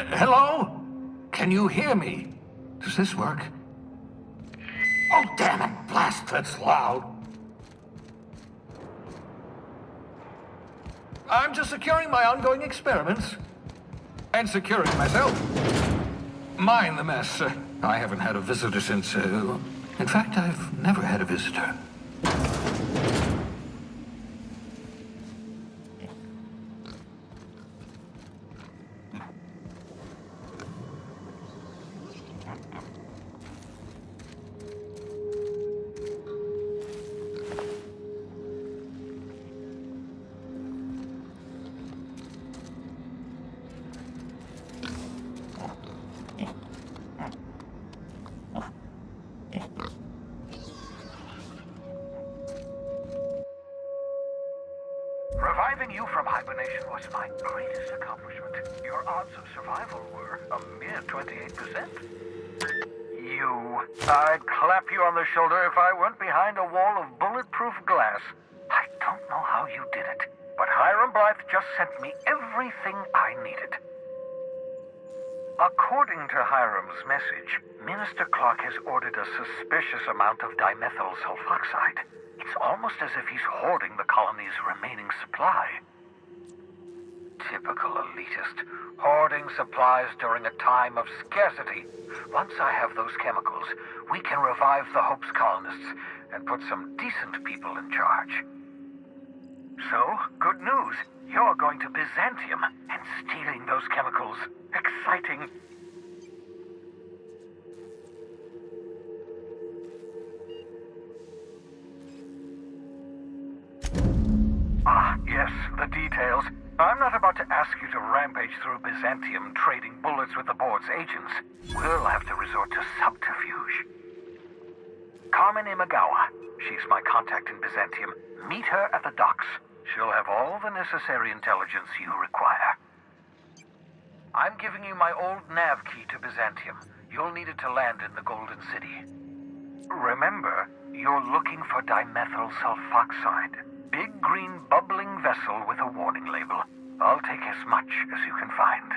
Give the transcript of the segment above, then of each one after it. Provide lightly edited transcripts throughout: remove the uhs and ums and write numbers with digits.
Hello? Can you hear me? Does this work? Oh, damn it! Blast, that's loud. I'm just securing my ongoing experiments. And securing myself. Mind the mess. I haven't had a visitor since... in fact, I've never had a visitor. Reviving you from hibernation was my greatest accomplishment. Your odds of survival were a mere 28%. I'd clap you on the shoulder if I weren't behind a wall of bulletproof glass. I don't know how you did it, but Hiram Blythe just sent me everything I needed. According to Hiram's message, Minister Clark has ordered a suspicious amount of dimethyl sulfoxide. It's almost as if he's hoarding the colony's remaining supply. Typical elitist, hoarding supplies during a time of scarcity. Once I have those chemicals, we can revive the Hope's colonists and put some decent people in charge. So, good news. You're going to Byzantium and stealing those chemicals. Exciting. Yes, the details. I'm not about to ask you to rampage through Byzantium trading bullets with the board's agents. We'll have to resort to subterfuge. Carmen Imagawa. She's my contact in Byzantium. Meet her at the docks. She'll have all the necessary intelligence you require. I'm giving you my old nav key to Byzantium. You'll need it to land in the Golden City. Remember, you're looking for dimethyl sulfoxide. Big green bubbling vessel with a warning label. I'll take as much as you can find.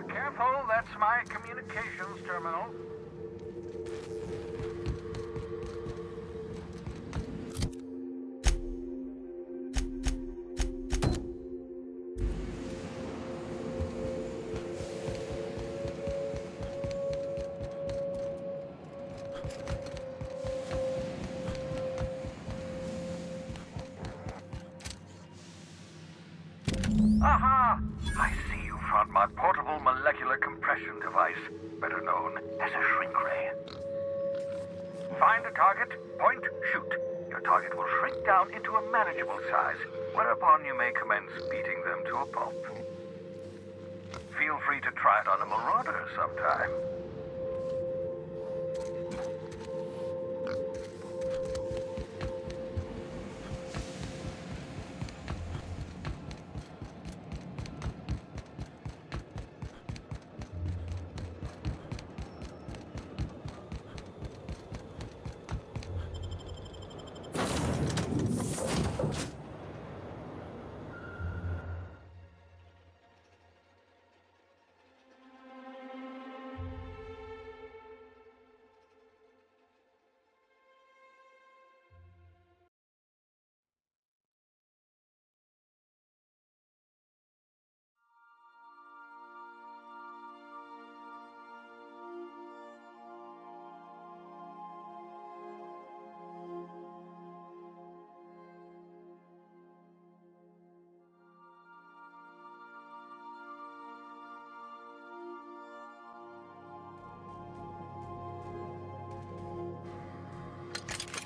Careful, that's my communications terminal. Aha! I see you found my portable molecular compression device, better known as a shrink ray. Find a target, point, shoot. Your target will shrink down into a manageable size, whereupon you may commence beating them to a pulp. Feel free to try it on a marauder sometime.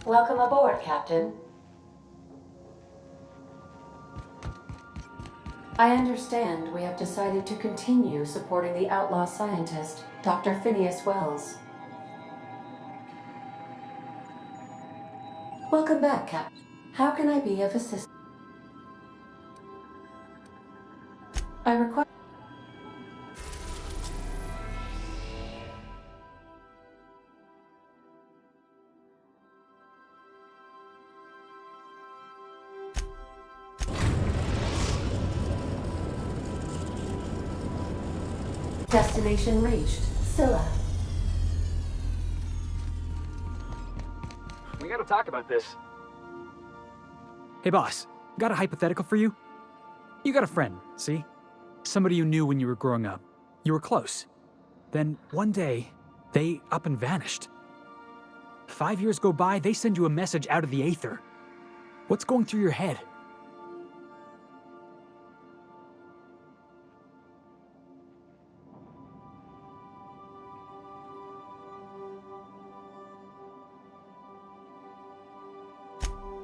Welcome aboard, Captain. I understand we have decided to continue supporting the outlaw scientist, Dr. Phineas Wells. Welcome back, Captain. How can I be of assistance? I require... Destination reached. Scylla. We gotta talk about this. Hey boss, got a hypothetical for you? You got a friend, see? Somebody you knew when you were growing up. You were close. Then one day, they up and vanished. 5 years go by, they send you a message out of the aether. What's going through your head?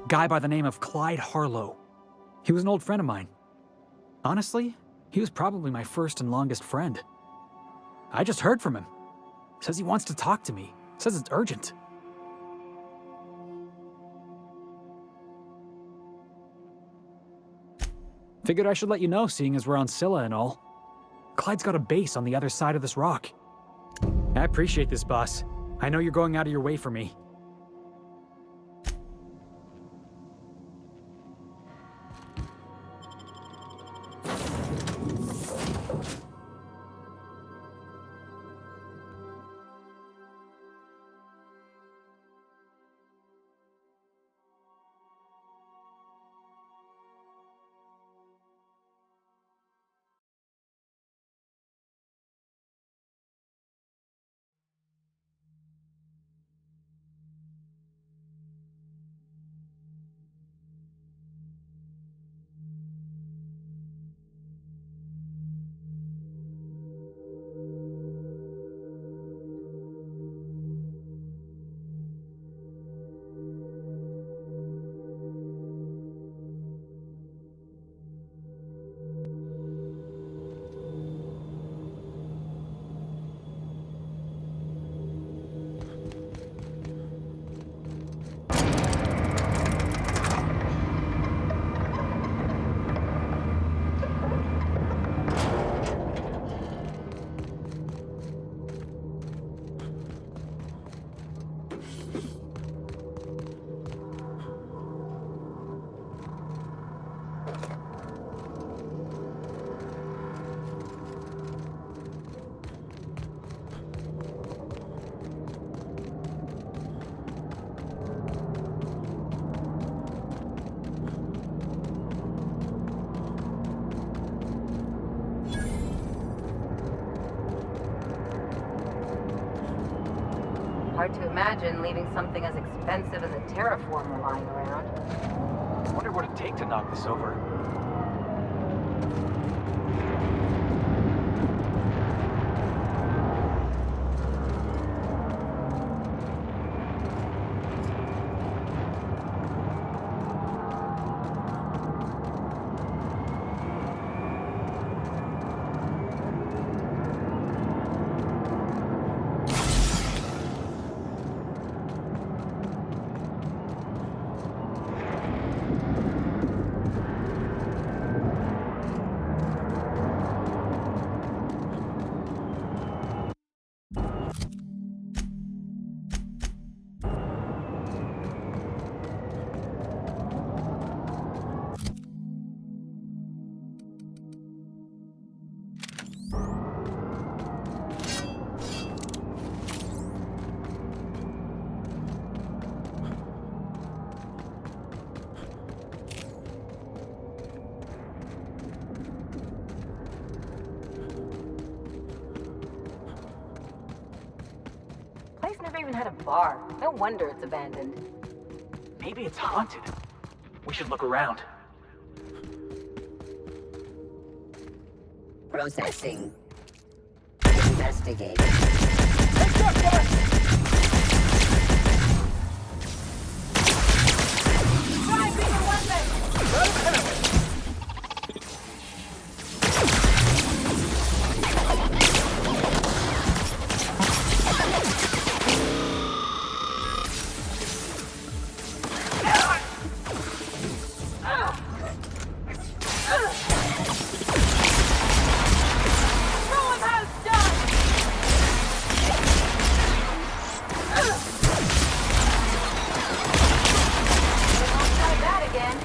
Guy by the name of Clyde Harlow. He was an old friend of mine. Honestly, he was probably my first and longest friend. I just heard from him. Says he wants to talk to me. Says it's urgent. Figured I should let you know, seeing as we're on Scylla and all. Clyde's got a base on the other side of this rock. I appreciate this, boss. I know you're going out of your way for me. Hard to imagine leaving something as expensive as a terraformer lying around. Wonder what it'd take to knock this over. Place never even had a bar. No wonder it's abandoned. Maybe it's haunted. We should look around. Processing. Investigating. Heads up, boss! Try that again.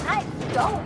Nice going.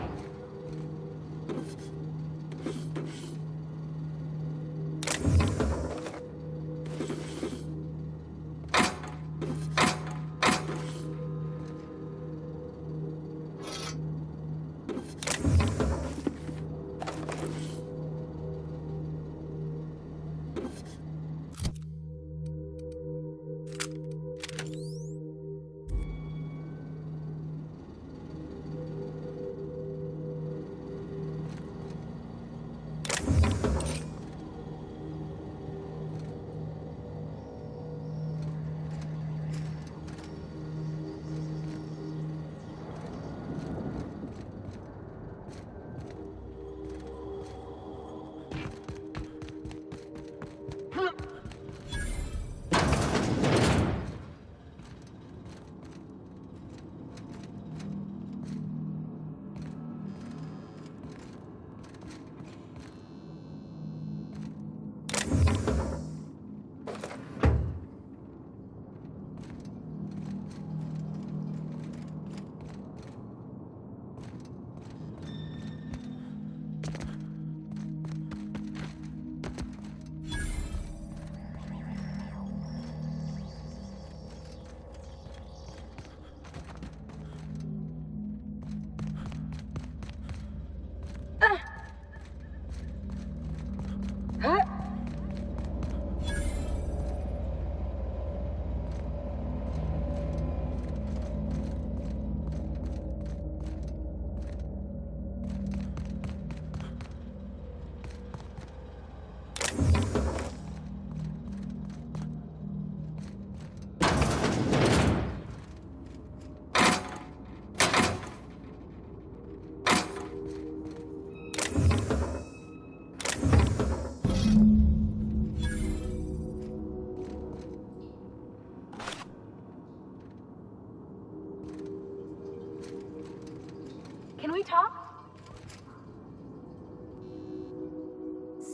Can we talk?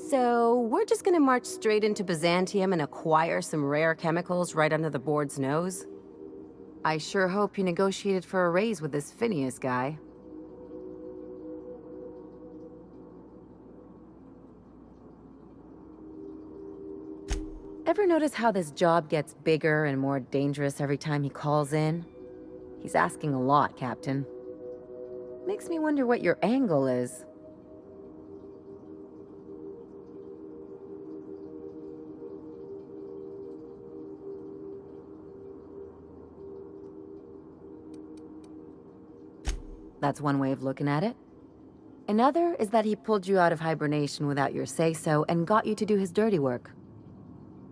So, we're just gonna march straight into Byzantium and acquire some rare chemicals right under the board's nose? I sure hope you negotiated for a raise with this Phineas guy. Ever notice how this job gets bigger and more dangerous every time he calls in? He's asking a lot, Captain. Makes me wonder what your angle is. That's one way of looking at it. Another is that he pulled you out of hibernation without your say-so and got you to do his dirty work.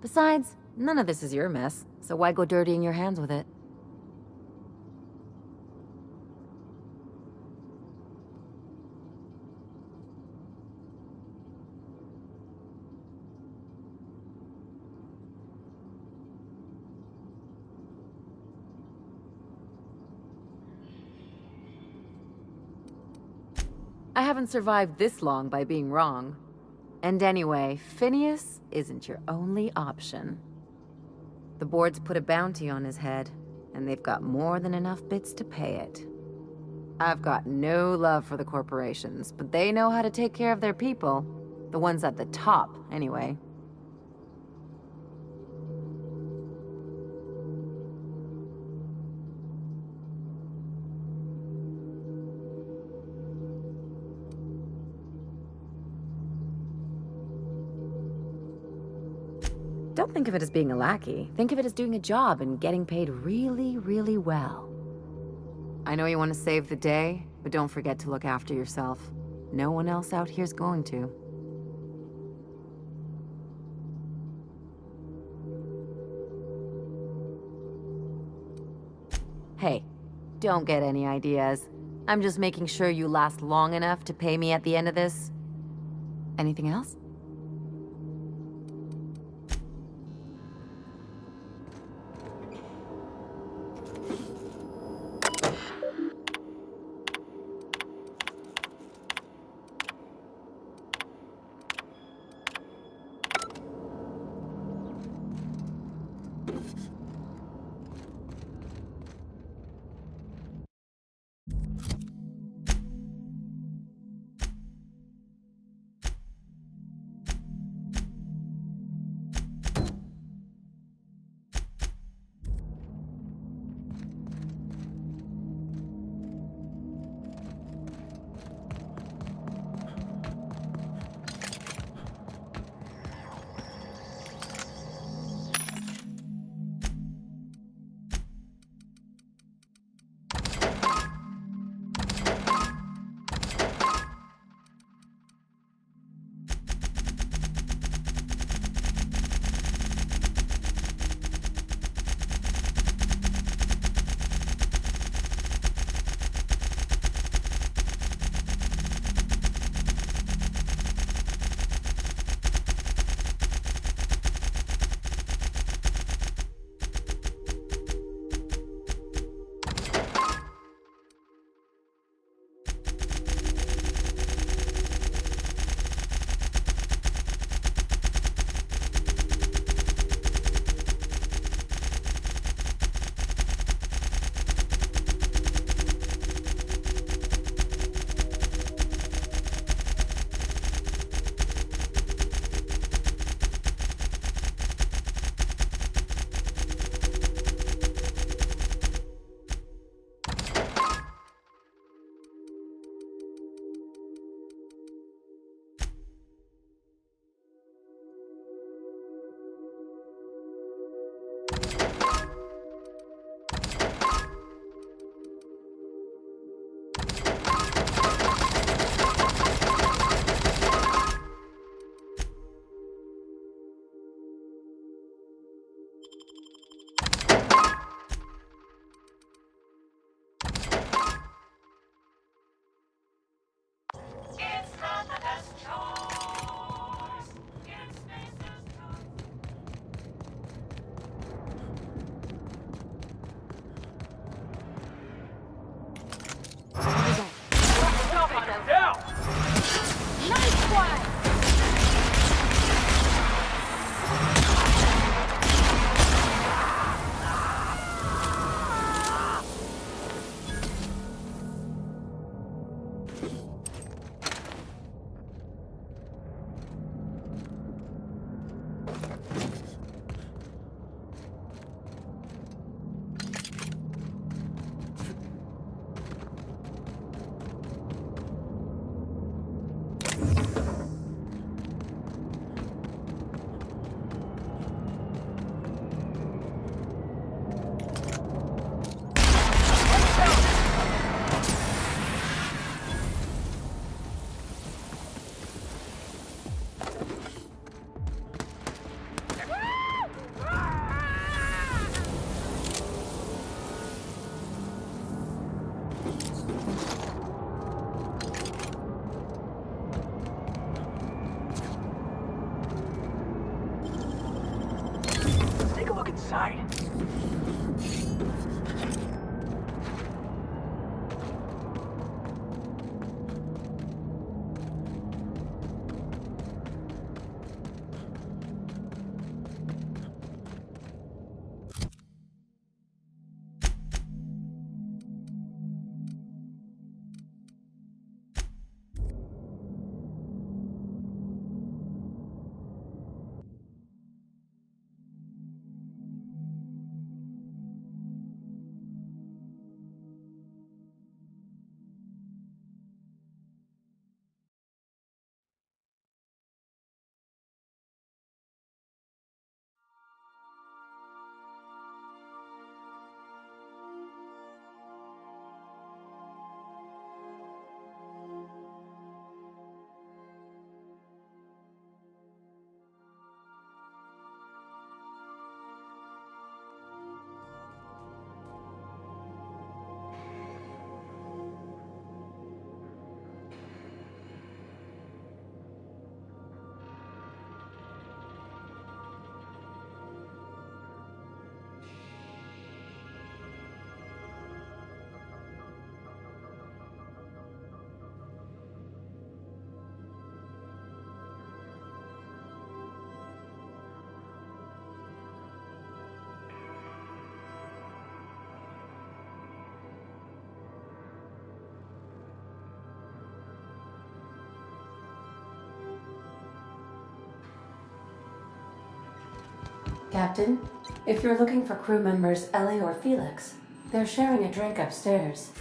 Besides, none of this is your mess, so why go dirtying your hands with it? I haven't survived this long by being wrong. And anyway, Phineas isn't your only option. The board's put a bounty on his head, and they've got more than enough bits to pay it. I've got no love for the corporations, but they know how to take care of their people. The ones at the top, anyway. Don't think of it as being a lackey. Think of it as doing a job and getting paid really, really well. I know you want to save the day, but don't forget to look after yourself. No one else out here's going to. Hey, don't get any ideas. I'm just making sure you last long enough to pay me at the end of this. Anything else? inside. Captain, if you're looking for crew members Ellie or Felix, they're sharing a drink upstairs.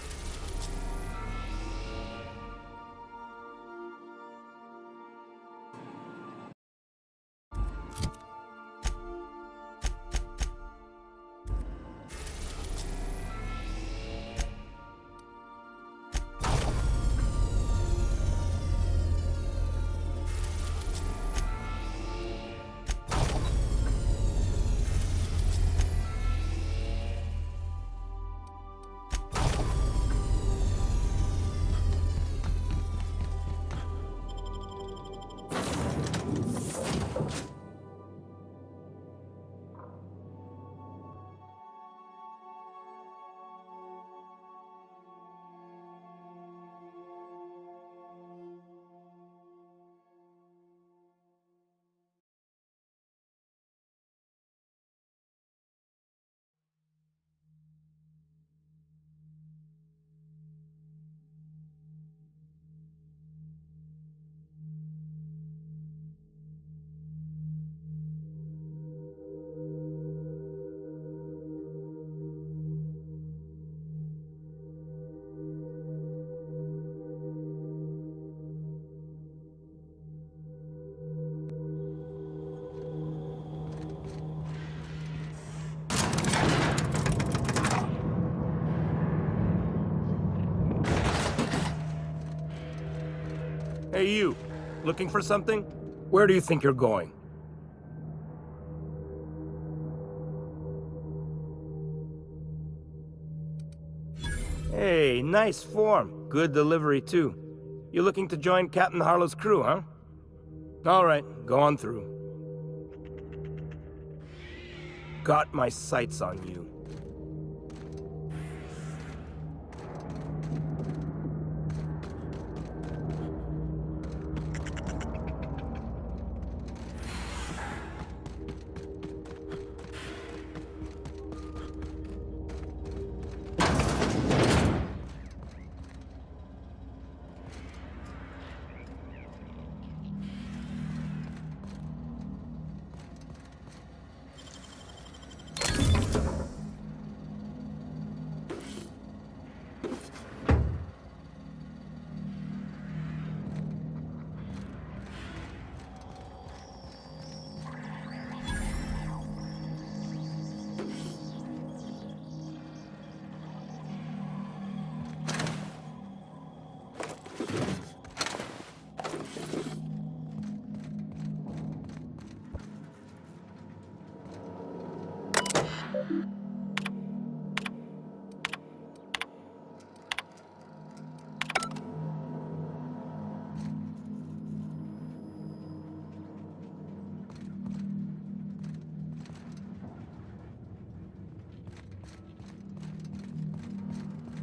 Hey, you. Looking for something? Where do you think you're going? Hey, nice form. Good delivery, too. You looking to join Captain Harlow's crew, huh? All right, go on through. Got my sights on you.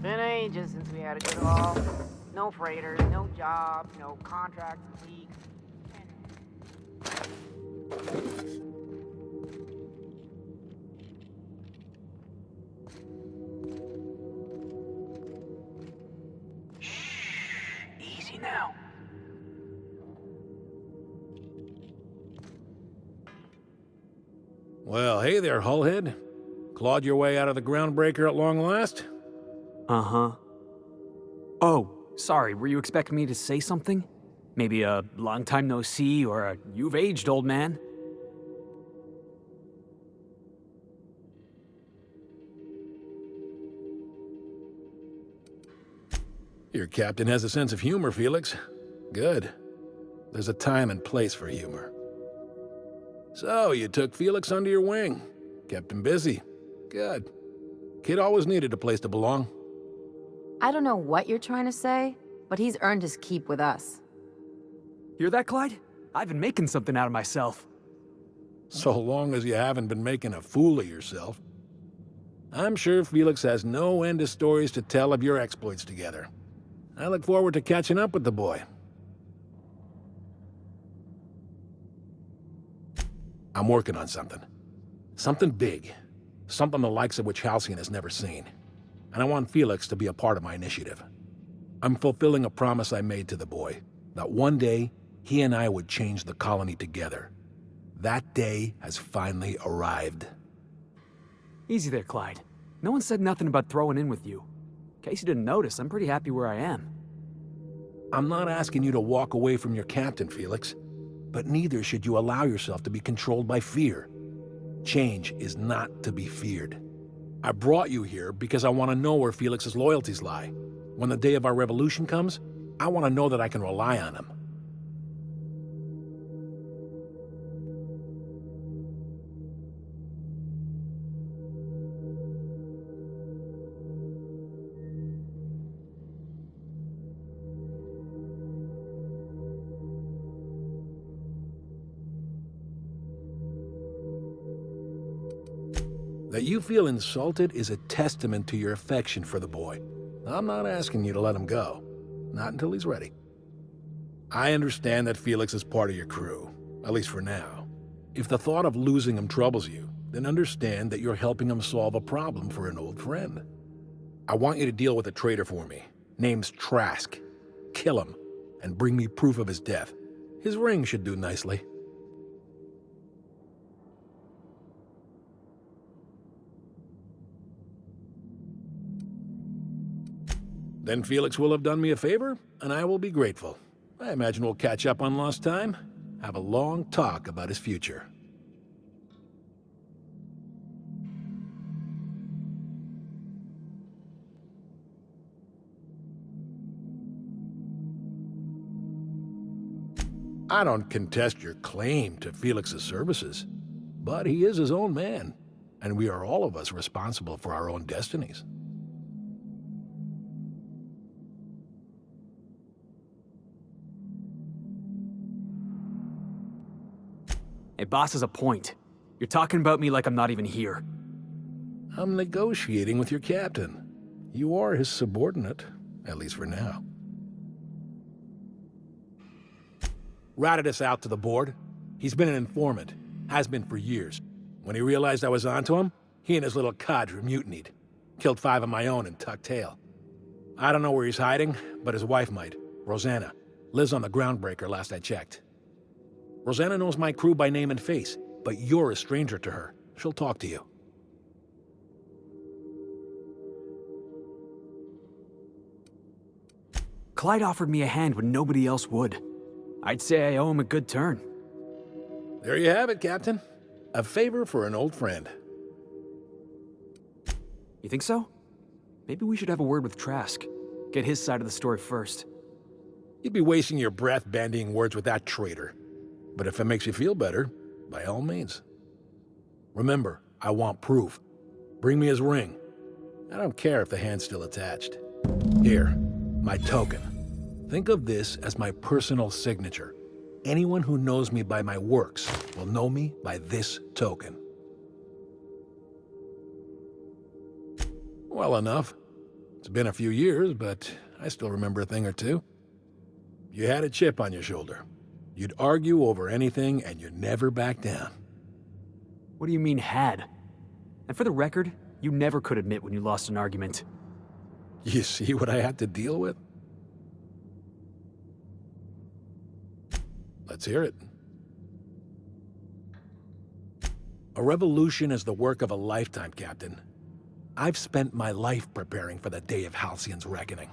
Been ages since we had a good haul. No freighters, no jobs, no contracts and leaks. Shh, easy now. Well, hey there, Hullhead. Clawed your way out of the groundbreaker at long last? Uh-huh. Oh, sorry, were you expecting me to say something? Maybe a long time no see or a you've aged, old man? Your captain has a sense of humor, Felix. Good. There's a time and place for humor. So, you took Felix under your wing. Kept him busy. Good. Kid always needed a place to belong. I don't know what you're trying to say, but he's earned his keep with us. Hear that, Clyde? I've been making something out of myself. So long as you haven't been making a fool of yourself. I'm sure Felix has no end of stories to tell of your exploits together. I look forward to catching up with the boy. I'm working on something. Something big. Something the likes of which Halcyon has never seen. And I want Felix to be a part of my initiative. I'm fulfilling a promise I made to the boy, that one day, he and I would change the colony together. That day has finally arrived. Easy there, Clyde. No one said nothing about throwing in with you. In case you didn't notice, I'm pretty happy where I am. I'm not asking you to walk away from your captain, Felix, but neither should you allow yourself to be controlled by fear. Change is not to be feared. I brought you here because I want to know where Felix's loyalties lie. When the day of our revolution comes, I want to know that I can rely on him. That you feel insulted is a testament to your affection for the boy. I'm not asking you to let him go. Not until he's ready. I understand that Felix is part of your crew, at least for now. If the thought of losing him troubles you, then understand that you're helping him solve a problem for an old friend. I want you to deal with a traitor for me. Name's Trask. Kill him, and bring me proof of his death. His ring should do nicely. Then Felix will have done me a favor, and I will be grateful. I imagine we'll catch up on lost time, have a long talk about his future. I don't contest your claim to Felix's services, but he is his own man, and we are all of us responsible for our own destinies. Hey, boss has a point. You're talking about me like I'm not even here. I'm negotiating with your captain. You are his subordinate, at least for now. Routed us out to the board. He's been an informant. Has been for years. When he realized I was onto him, he and his little cadre mutinied. Killed 5 of my own and tucked tail. I don't know where he's hiding, but his wife might. Rosanna. Lives on the Groundbreaker last I checked. Rosanna knows my crew by name and face, but you're a stranger to her. She'll talk to you. Clyde offered me a hand when nobody else would. I'd say I owe him a good turn. There you have it, Captain. A favor for an old friend. You think so? Maybe we should have a word with Trask. Get his side of the story first. You'd be wasting your breath bandying words with that traitor. But if it makes you feel better, by all means. Remember, I want proof. Bring me his ring. I don't care if the hand's still attached. Here, my token. Think of this as my personal signature. Anyone who knows me by my works will know me by this token. Well enough. It's been a few years, but I still remember a thing or two. You had a chip on your shoulder. You'd argue over anything, and you'd never back down. What do you mean, had? And for the record, you never could admit when you lost an argument. You see what I had to deal with? Let's hear it. A revolution is the work of a lifetime, Captain. I've spent my life preparing for the day of Halcyon's reckoning.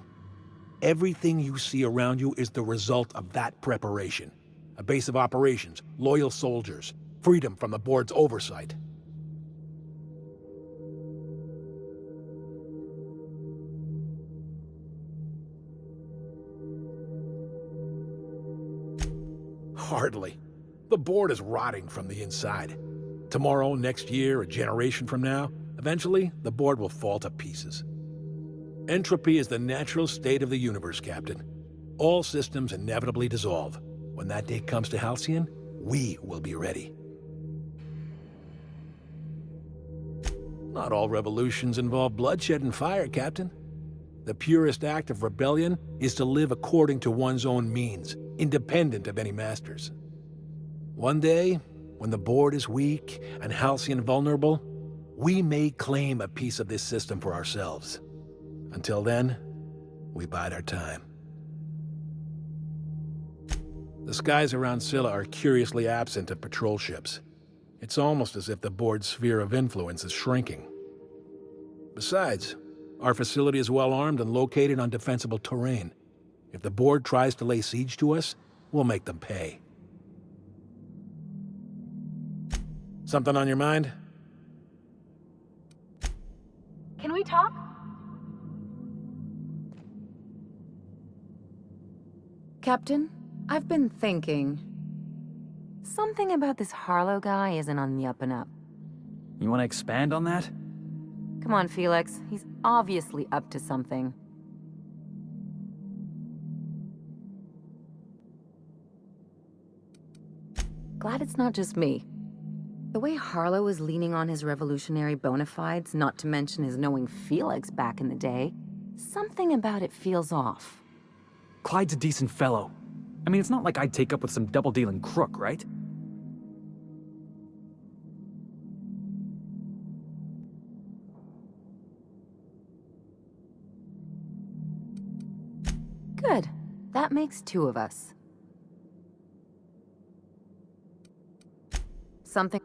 Everything you see around you is the result of that preparation. A base of operations, loyal soldiers, freedom from the board's oversight. Hardly. The board is rotting from the inside. Tomorrow, next year, a generation from now, eventually, the board will fall to pieces. Entropy is the natural state of the universe, Captain. All systems inevitably dissolve. When that day comes to Halcyon, we will be ready. Not all revolutions involve bloodshed and fire, Captain. The purest act of rebellion is to live according to one's own means, independent of any masters. One day, when the board is weak and Halcyon vulnerable, we may claim a piece of this system for ourselves. Until then, we bide our time. The skies around Scylla are curiously absent of patrol ships. It's almost as if the board's sphere of influence is shrinking. Besides, our facility is well armed and located on defensible terrain. If the board tries to lay siege to us, we'll make them pay. Something on your mind? Can we talk? Captain, I've been thinking. Something about this Harlow guy isn't on the up and up. You want to expand on that? Come on, Felix. He's obviously up to something. Glad it's not just me. The way Harlow is leaning on his revolutionary bona fides, not to mention his knowing Felix back in the day, something about it feels off. Clyde's a decent fellow. I mean, it's not like I'd take up with some double-dealing crook, right? Good. That makes two of us. Something...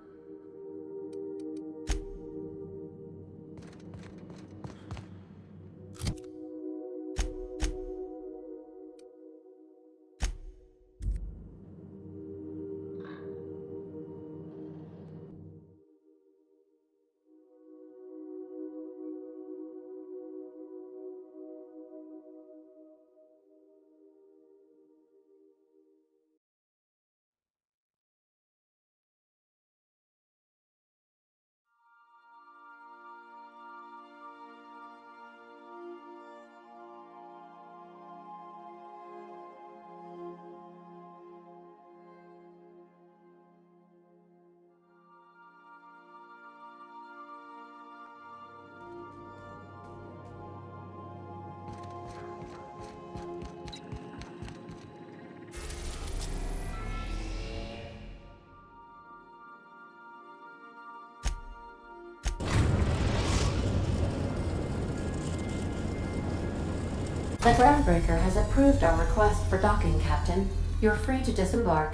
The groundbreaker has approved our request for docking, Captain. You're free to disembark.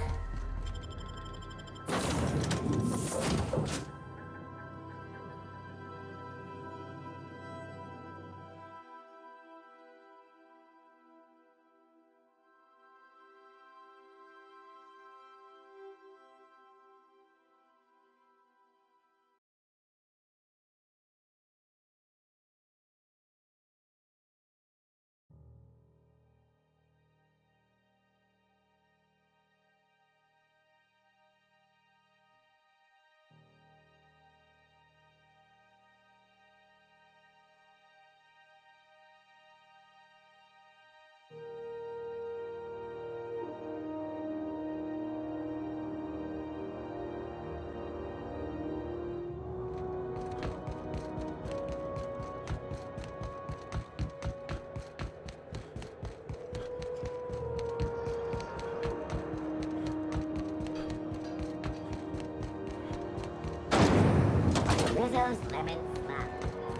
Rizzo's lemon slap.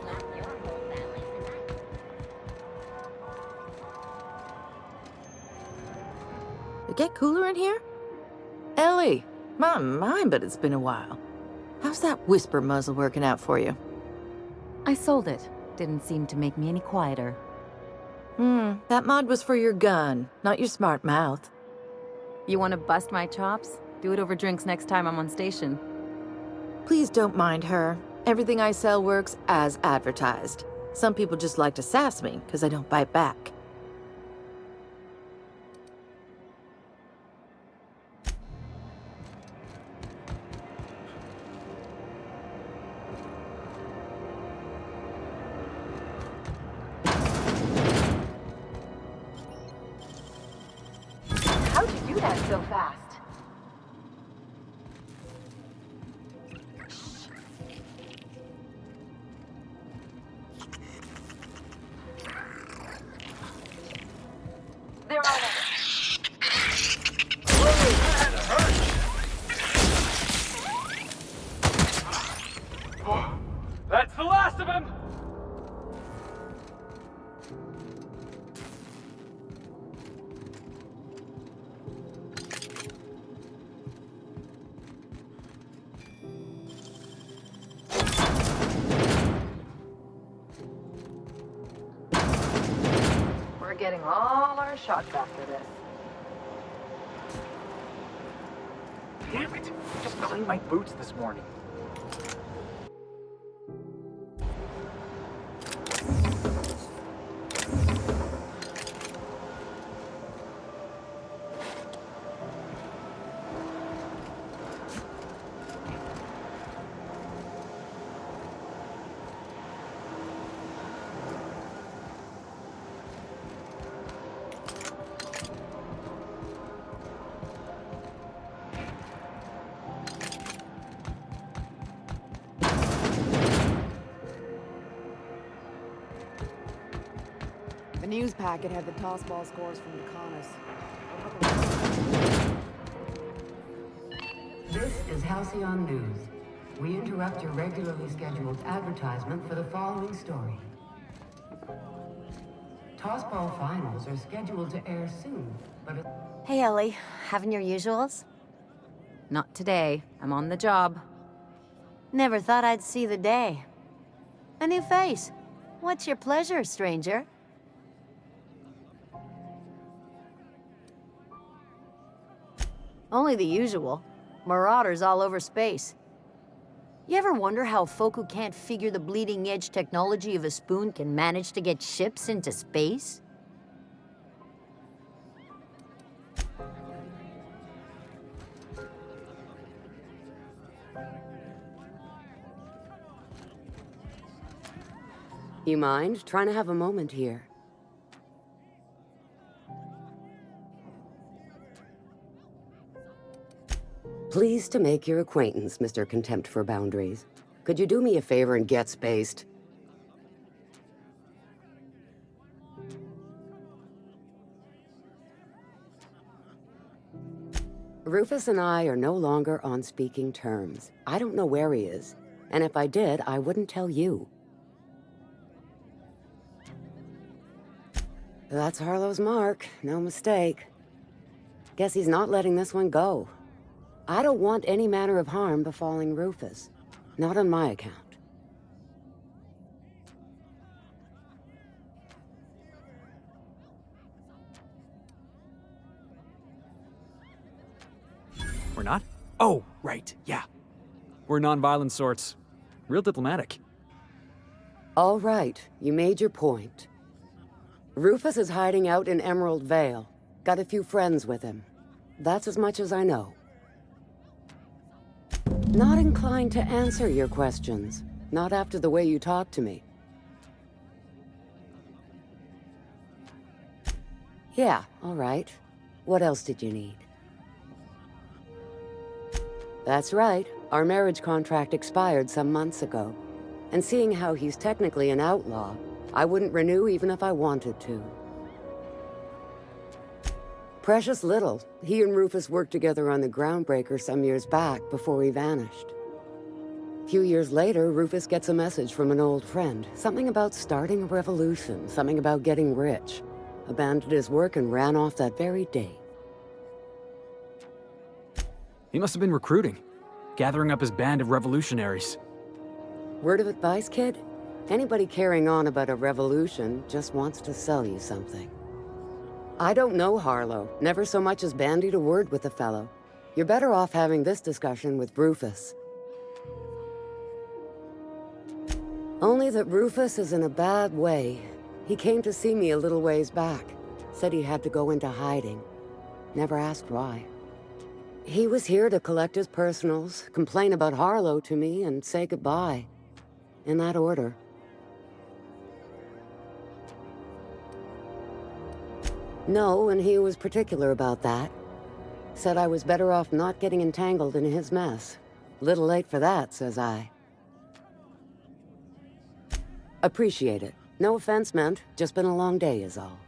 Slap your whole family tonight. It get cooler in here? Ellie, my, but it's been a while. How's that whisper muzzle working out for you? I sold it. Didn't seem to make me any quieter. That mod was for your gun, not your smart mouth. You want to bust my chops? Do it over drinks next time I'm on station. Please don't mind her. Everything I sell works as advertised. Some people just like to sass me, because I don't bite back. How'd you do that so fast? They're on it. That's the last of him! getting all our shots after this. Damn it! Just cleaned my boots this morning. The news packet had the tossball scores from the This is Halcyon News. We interrupt your regularly scheduled advertisement for the following story. Tossball finals are scheduled to air soon, but... Hey, Ellie. Having your usuals? Not today. I'm on the job. Never thought I'd see the day. A new face. What's your pleasure, stranger? Only the usual. Marauders all over space. You ever wonder how folk who can't figure the bleeding edge technology of a spoon can manage to get ships into space? You mind trying to have a moment here? Pleased to make your acquaintance, Mr. Contempt for Boundaries. Could you do me a favor and get spaced? Rufus and I are no longer on speaking terms. I don't know where he is, and if I did, I wouldn't tell you. That's Harlow's mark, no mistake. Guess he's not letting this one go. I don't want any manner of harm befalling Rufus. Not on my account. We're not? Oh, right, yeah. We're non-violent sorts. Real diplomatic. All right, you made your point. Rufus is hiding out in Emerald Vale. Got a few friends with him. That's as much as I know. Not inclined to answer your questions. Not after the way you talked to me. Yeah, all right. What else did you need? That's right. Our marriage contract expired some months ago. And seeing how he's technically an outlaw, I wouldn't renew even if I wanted to. Precious little. He and Rufus worked together on the Groundbreaker some years back before he vanished. A few years later, Rufus gets a message from an old friend. Something about starting a revolution, something about getting rich. Abandoned his work and ran off that very day. He must have been recruiting, gathering up his band of revolutionaries. Word of advice, kid? Anybody carrying on about a revolution just wants to sell you something. I don't know Harlow, never so much as bandied a word with the fellow. You're better off having this discussion with Rufus. Only that Rufus is in a bad way. He came to see me a little ways back. Said he had to go into hiding. Never asked why. He was here to collect his personals, complain about Harlow to me, and say goodbye. In that order. No, and he was particular about that. Said I was better off not getting entangled in his mess. Little late for that, says I. Appreciate it. No offense meant, just been a long day is all.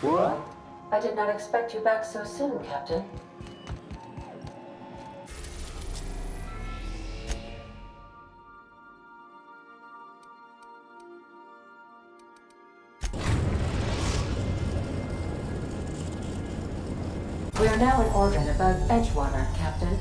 What? I did not expect you back so soon, Captain. We are now in orbit above Edgewater, Captain.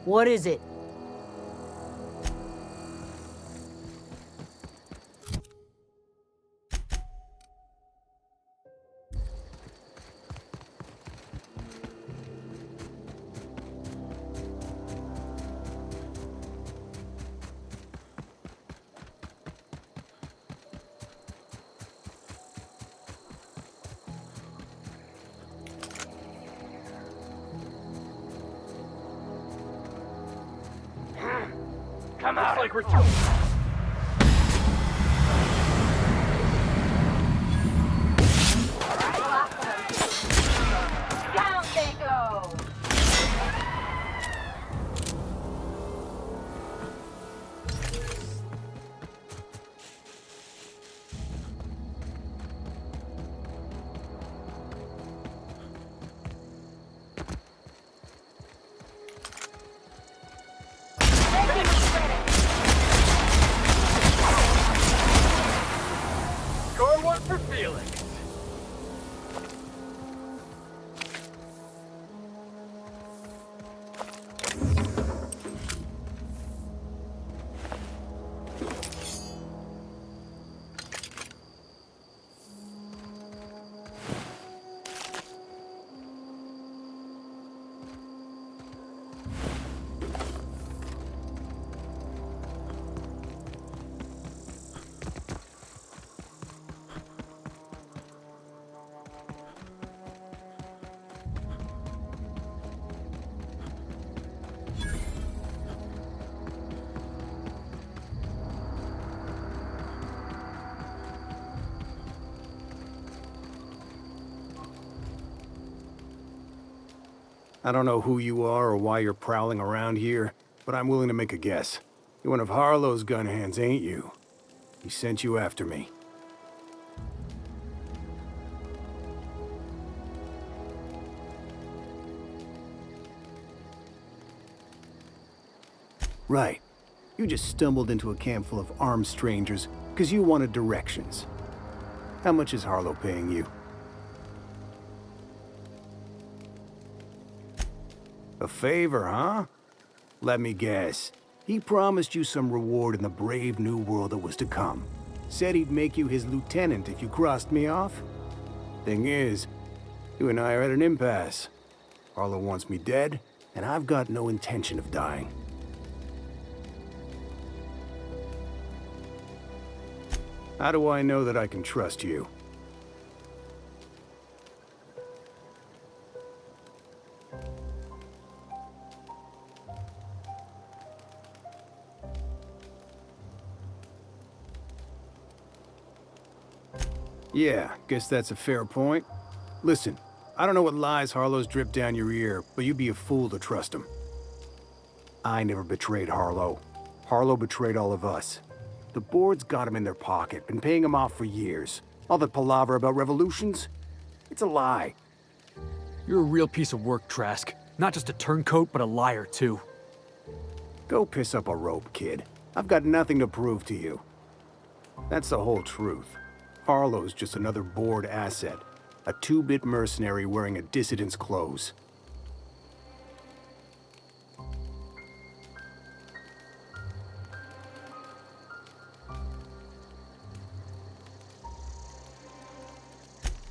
What is it? Come out! Looks like we're Down they go! Score one for Felix. I don't know who you are or why you're prowling around here, but I'm willing to make a guess. You're one of Harlow's gun hands, ain't you? He sent you after me. Right. You just stumbled into a camp full of armed strangers because you wanted directions. How much is Harlow paying you? A favor, huh? Let me guess. He promised you some reward in the brave new world that was to come. Said he'd make you his lieutenant if you crossed me off. Thing is, you and I are at an impasse. Harlow wants me dead, and I've got no intention of dying. How do I know that I can trust you? Yeah, guess that's a fair point. Listen, I don't know what lies Harlow's dripped down your ear, but you'd be a fool to trust him. I never betrayed Harlow. Harlow betrayed all of us. The board's got him in their pocket, been paying him off for years. All that palaver about revolutions? It's a lie. You're a real piece of work, Trask. Not just a turncoat, but a liar, too. Go piss up a rope, kid. I've got nothing to prove to you. That's the whole truth. Harlow's just another board asset. A two-bit mercenary wearing a dissident's clothes.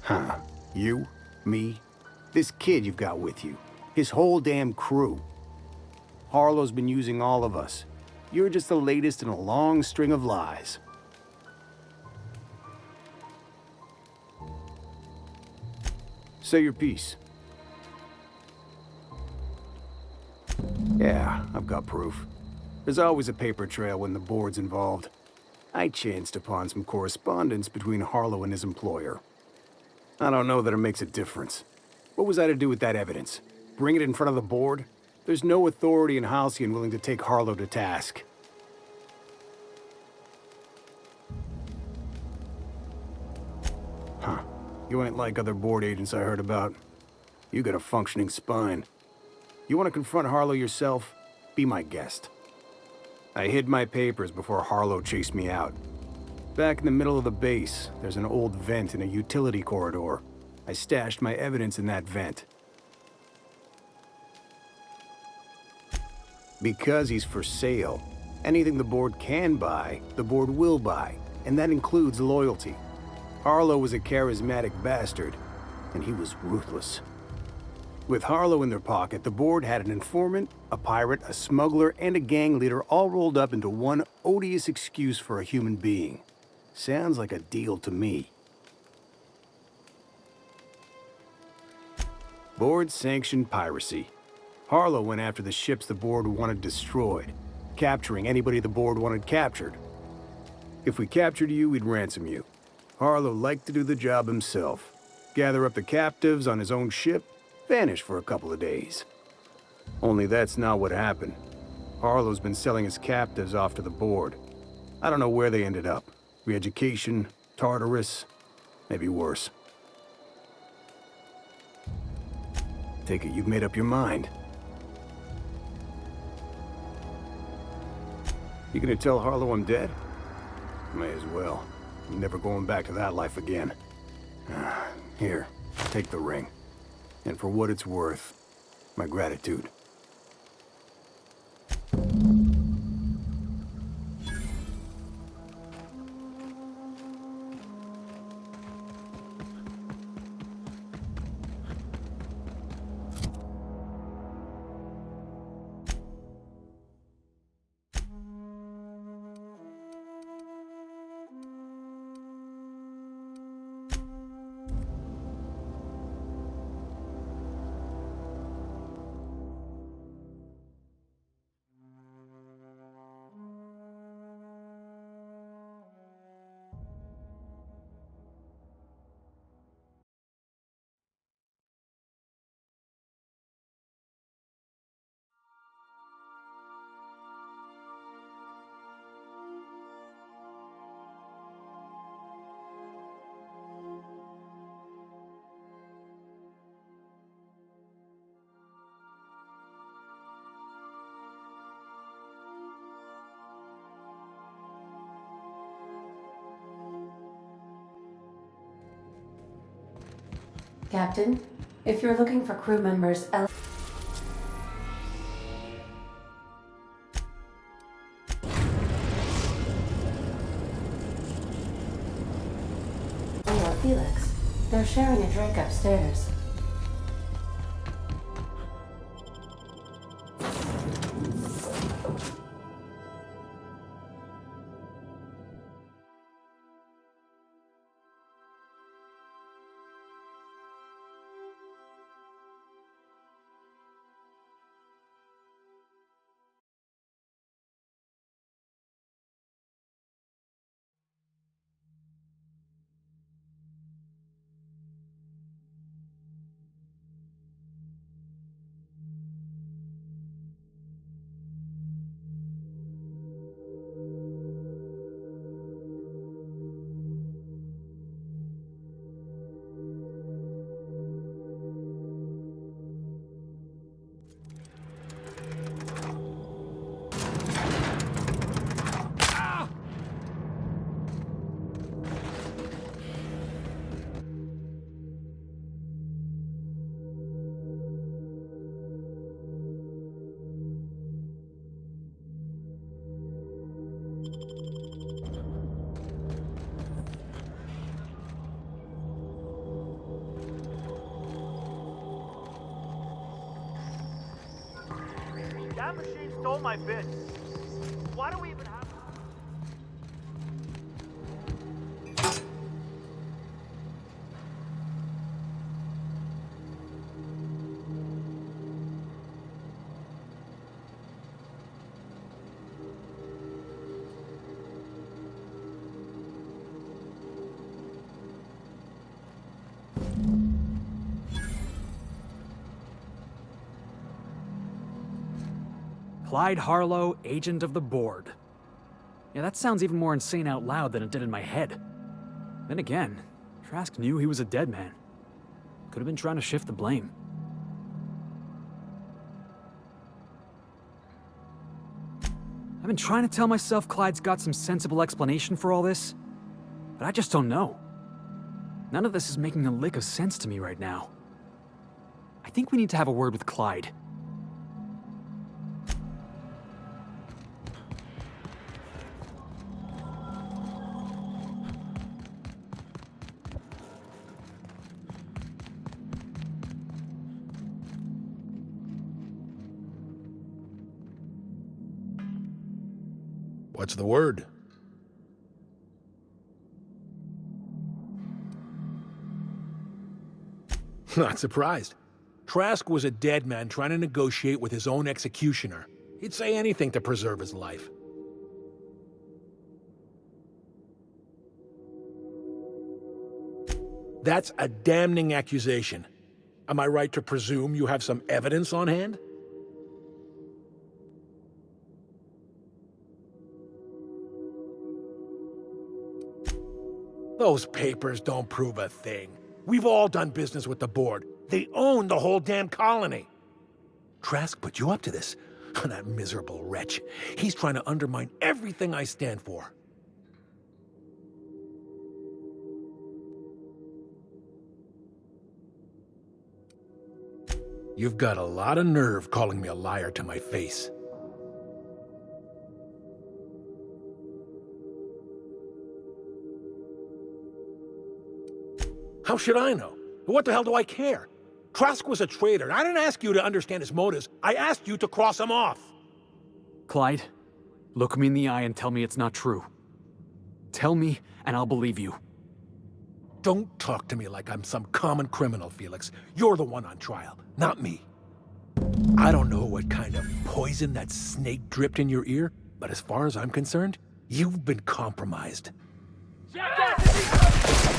Huh. You? Me? This kid you've got with you. His whole damn crew. Harlow's been using all of us. You're just the latest in a long string of lies. Say your piece. Yeah, I've got proof. There's always a paper trail when the board's involved. I chanced upon some correspondence between Harlow and his employer. I don't know that it makes a difference. What was I to do with that evidence? Bring it in front of the board? There's no authority in Halcyon willing to take Harlow to task. Huh. You ain't like other board agents I heard about. You got a functioning spine. You want to confront Harlow yourself? Be my guest. I hid my papers before Harlow chased me out. Back in the middle of the base, there's an old vent in a utility corridor. I stashed my evidence in that vent. Because he's for sale, anything the board can buy, the board will buy, and that includes loyalty. Harlow was a charismatic bastard, and he was ruthless. With Harlow in their pocket, the board had an informant, a pirate, a smuggler, and a gang leader all rolled up into one odious excuse for a human being. Sounds like a deal to me. Board-sanctioned piracy. Harlow went after the ships the board wanted destroyed, capturing anybody the board wanted captured. If we captured you, we'd ransom you. Harlow liked to do the job himself. Gather up the captives on his own ship, vanish for a couple of days. Only that's not what happened. Harlow's been selling his captives off to the board. I don't know where they ended up. Re-education, Tartarus, maybe worse. Take it you've made up your mind. You gonna tell Harlow I'm dead? May as well. I'm never going back to that life again. Here, take the ring. And for what it's worth, my gratitude. Captain, if you're looking for crew members, Felix, they're sharing a drink upstairs. That machine stole my bits. Why do we even have... Clyde Harlow, agent of the board. Yeah, that sounds even more insane out loud than it did in my head. Then again, Trask knew he was a dead man. Could have been trying to shift the blame. I've been trying to tell myself Clyde's got some sensible explanation for all this, but I just don't know. None of this is making a lick of sense to me right now. I think we need to have a word with Clyde. What's the word? Not surprised. Trask was a dead man trying to negotiate with his own executioner. He'd say anything to preserve his life. That's a damning accusation. Am I right to presume you have some evidence on hand? Those papers don't prove a thing. We've all done business with the board. They own the whole damn colony. Trask put you up to this. That miserable wretch. He's trying to undermine everything I stand for. You've got a lot of nerve calling me a liar to my face. How should I know? What the hell do I care? Trask was a traitor, and I didn't ask you to understand his motives. I asked you to cross him off. Clyde, look me in the eye and tell me it's not true. Tell me, and I'll believe you. Don't talk to me like I'm some common criminal, Felix. You're the one on trial, not me. I don't know what kind of poison that snake dripped in your ear, but as far as I'm concerned, you've been compromised. Jackass!